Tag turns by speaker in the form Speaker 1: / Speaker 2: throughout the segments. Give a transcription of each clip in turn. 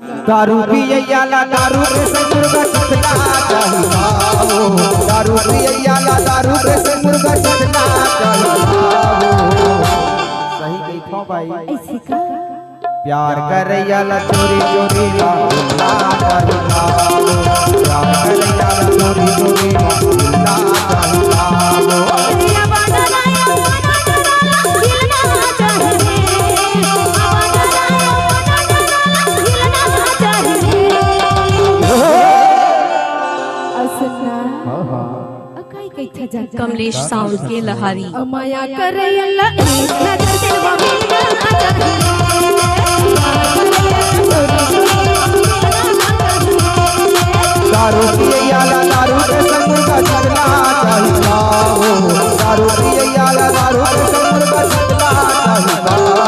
Speaker 1: दारू पियला दारू के से मुर्गा चिकना चाहिए, दारू पियला दारू के से मुर्गा चिकना चाहिए। सही कही थो भाई,
Speaker 2: ऐसे का
Speaker 1: प्यार करैला चोरी चोरी ला चाहिए, प्यार करैला चोरी चोरी ला चाहिए।
Speaker 2: कमलेश साउंड के लहारी माया करैला एक नजर दिलवा मिलना चाहिए,
Speaker 1: दारू पियला दारू के से मुर्गा चिकना चाहिए, दारू पियला दारू के से मुर्गा चिकना चाहिए।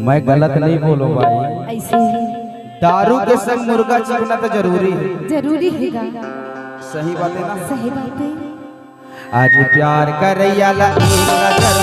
Speaker 1: मैं गलत नहीं बोलो भाई,
Speaker 2: ऐसे
Speaker 1: दारू के संग मुर्गा चिकना तो जरूरी है,
Speaker 2: जरूरी है।
Speaker 1: सही बात है ना,
Speaker 2: सही बात है।
Speaker 1: आज प्यार करैला एक नजर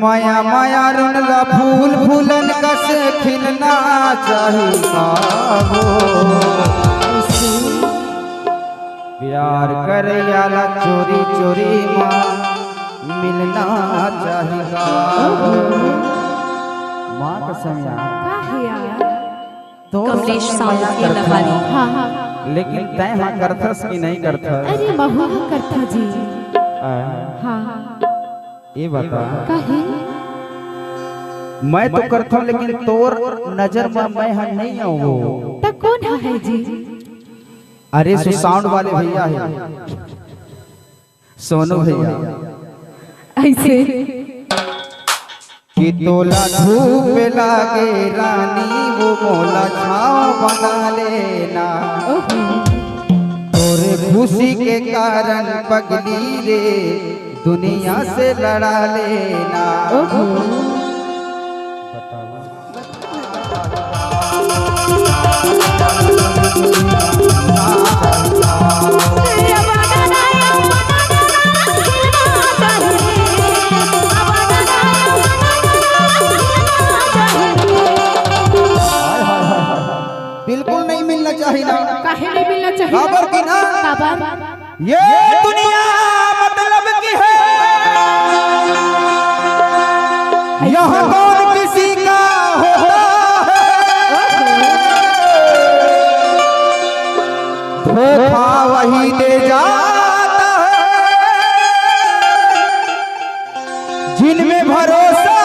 Speaker 1: माया माया रुनला फूल फूलन कस खिलना चाहिए, प्यार करैला चोरी चोरी माँ मिलना चाहिए। माँ कसम यार तो
Speaker 2: कमलेश साउंड के लहारी। हाँ हाँ,
Speaker 1: लेकिन तय हाँ करथस की नहीं करथस?
Speaker 2: अरे बहु करथा जी। हाँ
Speaker 1: ये बता,
Speaker 2: काहे
Speaker 1: मैं तो करता हूँ लेकिन तोर नजर में मैं हाँ नहीं आऊँ।
Speaker 2: तो कौन है जी?
Speaker 1: अरे सो साउंड वाले भैया है, सोनू भैया।
Speaker 2: ऐसे
Speaker 1: कि तोला धूप लागे रानी वो मोला छाँव बना लेना, तोरे खुशी के कारण पगली रे दुनिया से लड़ा लेना। बिल्कुल नहीं मिलना चाहिए ना।
Speaker 2: काहे नहीं मिलना चाहिए?
Speaker 1: खबर की ना,
Speaker 2: खबर
Speaker 1: ये दुनिया मतलब की है, यहाँ कौन किसी का होता है, धोखा वही दे जाता है जिनमें भरोसा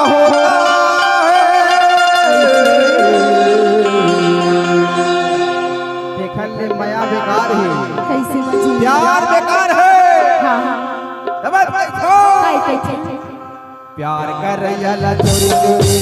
Speaker 1: होता है। देखल ले माया बेकार है,
Speaker 2: कैसे बची?
Speaker 1: प्यार बेकार है।
Speaker 2: हाँ
Speaker 1: प्यार करैला चोरी चोरी